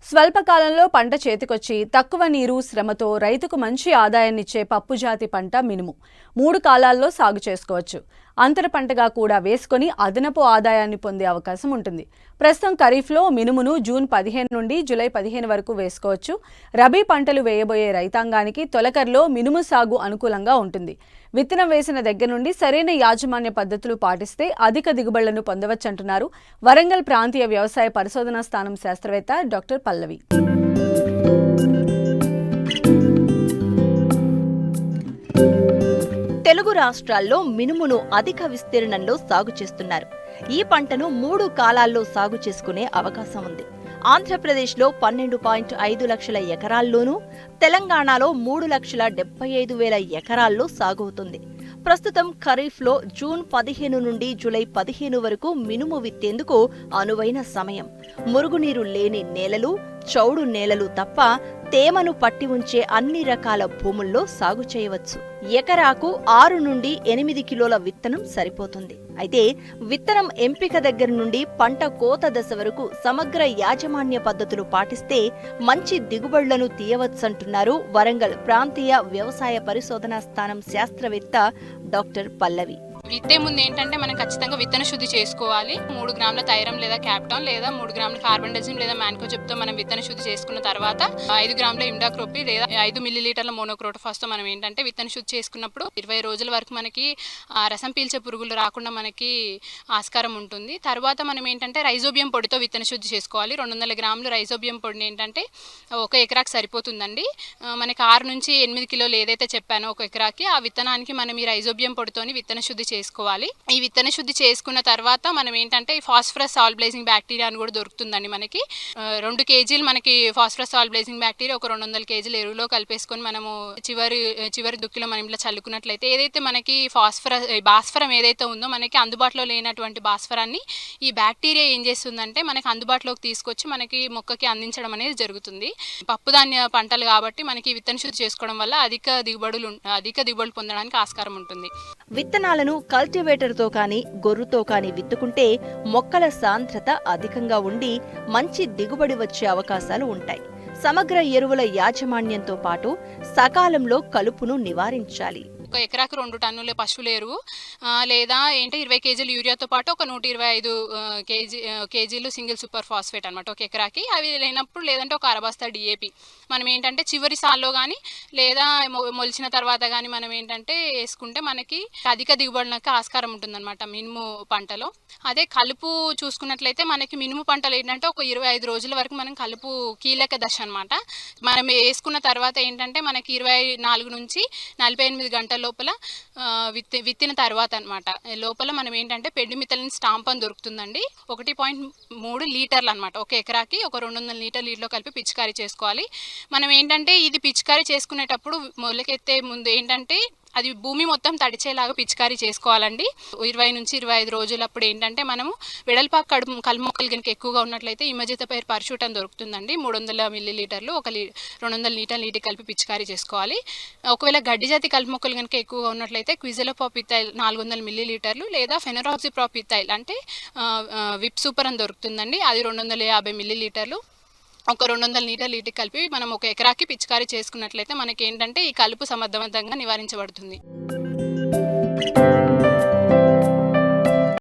స్వల్పకాలంలో పంట చేతికొచ్చి తక్కువ నీరు శ్రమతో రైతుకు మంచి ఆదాయాన్నిచ్చే పప్పు జాతి పంట మినుము 3 కాలాల్లో సాగు చేసుకోవచ్చు. అంతర పంటగా కూడా వేసుకొని అదనపు ఆదాయాన్ని పొందే అవకాశం ఉంటుంది. ప్రస్తుతం ఖరీఫ్లో మినుమును జూన్ 15 నుండి జూలై 15 వరకు వేసుకోవచ్చు. రబీ పంటలు వేయబోయే రైతాంగానికి తొలకరిలో మినుము సాగు అనుకూలంగా ఉంటుంది. విత్తనం వేసిన దగ్గర నుండి సరైన యాజమాన్య పద్ధతులు పాటిస్తే అధిక దిగుబడులను పొందవచ్చంటున్నారు వరంగల్ ప్రాంతీయ వ్యవసాయ పరిశోధనా స్థానం శాస్త్రవేత్త డాక్టర్ పల్లవి. తెలుగు రాష్ట్రాల్లో మినుమును అధిక విస్తీర్ణంలో సాగు చేస్తున్నారు. ఈ పంటను 3 కాలాల్లో సాగు చేసుకునే అవకాశం ఉంది. ఆంధ్రప్రదేశ్లో 12.5 లక్షల ఎకరాల్లోనూ, తెలంగాణలో 3,75,000 ఎకరాల్లో సాగవుతుంది. ప్రస్తుతం ఖరీఫ్లో జూన్ 15 నుండి జూలై 15 వరకు మినుము విత్తేందుకు అనువైన సమయం. మురుగునీరు లేని నేలలు, చౌడు నేలలు తప్ప తేమను పట్టి ఉంచే అన్ని రకాల భూముల్లో సాగు చేయవచ్చు. ఎకరాకు 6 నుండి 8 కిలోల విత్తనం సరిపోతుంది. అయితే విత్తనం ఎంపిక దగ్గర నుండి పంట కోత దశ వరకు సమగ్ర యాజమాన్య పద్ధతులు పాటిస్తే మంచి దిగుబడులను తీయవచ్చంటున్నారు వరంగల్ ప్రాంతీయ వ్యవసాయ పరిశోధనా స్థానం శాస్త్రవేత్త డాక్టర్ పల్లవి. విత్తే ముందు ఏంటంటే మనం ఖచ్చితంగా విత్తన శుద్ధి చేసుకోవాలి. 3 గ్రాముల థైరం లేదా క్యాప్టాన్ లేదా 3 గ్రాముల కార్బండజిమ్ లేదా మ్యాన్కోజెబ్తో మనం విత్తన శుద్ధి చేసుకున్న తర్వాత 5 గ్రాముల ఇమిడాక్రోపి లేదా 5 మిల్లీలీటర్ల మోనోక్రోటోఫాస్తో మనం ఏంటంటే విత్తన శుద్ధి చేసుకున్నప్పుడు 20 రోజుల వరకు మనకి రసం పీల్చే పురుగులు రాకుండా మనకి ఆస్కారం ఉంటుంది. తర్వాత మనం ఏంటంటే రైజోబియం పొడితో విత్తన శుద్ధి చేసుకోవాలి. 200 గ్రాములు రైజోబియం పొడిని ఏంటంటే 1 ఎకరాకి సరిపోతుందండి. మనకి 6 నుంచి 8 కిలోలు ఏదైతే చెప్పానో 1 ఎకరాకి, ఆ విత్తనానికి మనం ఈ రైజోబియం పొడితోని విత్తన శుద్ధి చేసుకోవాలి. ఈ విత్తన శుద్ధి చేసుకున్న తర్వాత మనం ఏంటంటే ఈ ఫాస్ఫరస్ సాల్బలైజింగ్ బ్యాక్టీరియా అని కూడా దొరుకుతుందండి. మనకి 2 కేజీలు మనకి ఫాస్ఫరస్ సాల్బలైజింగ్ బ్యాక్టీరియా ఒక 200 కేజీలు ఎరువులో కలిపేసుకొని మనము చివరి దుక్కిలో మనం ఇలా చల్లుకున్నట్లయితే ఏదైతే మనకి భాస్వరం ఏదైతే ఉందో మనకి అందుబాటులో లేనటువంటి భాస్వరాన్ని ఈ బ్యాక్టీరియా ఏం చేస్తుందంటే మనకి అందుబాటులోకి తీసుకొచ్చి మనకి మొక్కకి అందించడం అనేది జరుగుతుంది. పప్పుధాన్య పంటలు కాబట్టి మనకి విత్తన శుద్ధి చేసుకోవడం వల్ల అధిక దిగుబడులు పొందడానికి ఆస్కారం ఉంటుంది. విత్తనాలను కల్టివేటర్తో కానీ గొర్రుతో కానీ విత్తుకుంటే మొక్కల సాంద్రత అధికంగా ఉండి మంచి దిగుబడి వచ్చే అవకాశాలు ఉంటాయి. సమగ్ర ఎరువుల యాజమాన్యంతో పాటు సకాలంలో కలుపును నివారించాలి. 1 ఎకరాకు 2 టన్నుల పశువుల ఎరువు లేదా 20 కేజీలు యూరియాతో పాటు ఒక 125 కేజీలు సింగిల్ సూపర్ ఫాస్ఫేట్ అనమాట 1 ఎకరాకి. అవి లేనప్పుడు లేదంటే ఒక అరబస్తా డిఏపి మనం ఏంటంటే చివరి సాల్లో కానీ లేదా మొలిచిన తర్వాత కానీ మనం ఏంటంటే వేసుకుంటే మనకి అధిక దిగుబడికి ఆస్కారం ఉంటుందన్నమాట మినుము పంటలో. అదే కలుపు చూసుకున్నట్లయితే మనకి మినుము పంటలు ఏంటంటే ఒక 25 రోజుల వరకు మనం కలుపు కీలక దశ అనమాట. మనం వేసుకున్న తర్వాత ఏంటంటే మనకి 24 నుంచి 48 గంటల లోపల విత్తిన తర్వాత అనమాట లోపల మనం ఏంటంటే పెండిమిథలిన్ స్టాంప్ అని దొరుకుతుందండి. 1.3 లీటర్లు అనమాట 1 ఎకరాకి ఒక 200 లీటర్ల నీటిలో కలిపి పిచికారీ చేసుకోవాలి. మనం ఏంటంటే ఇది పిచికారీ చేసుకునేటప్పుడు మొలకెత్తే ముందు ఏంటంటే అది భూమి మొత్తం తడిచేలాగా పిచికారీ చేసుకోవాలండి. 20 నుంచి 25 రోజులప్పుడు ఏంటంటే మనము వెడల్పాకు కలుపు మొక్కలు కనుక ఎక్కువగా ఉన్నట్లయితే ఇమజితపైర్ పర్షూట్ అని దొరుకుతుందండి. 300 మిల్లీలీటర్లు 200 లీటర్ల నీటికి కలిపి పిచికారీ చేసుకోవాలి. ఒకవేళ గడ్డి జాతి కలుపు మొక్కలు కనుక ఎక్కువగా ఉన్నట్లయితే క్విజలోప్రోపిథైల్ 400 మిల్లీలీటర్లు లేదా ఫెనరాక్సిప్రోపిథైల్ అంటే విప్ సూపర్ అని దొరుకుతుందండి. అది 250 మిల్లీలీటర్లు ఒక 200 లీటర్ల నీటికి కలిపి మనం 1 ఎకరాకి పిచికారీ చేసుకున్నట్లయితే మనకి ఏంటంటే ఈ కలుపు సమర్థవంతంగా నివారించబడుతుంది.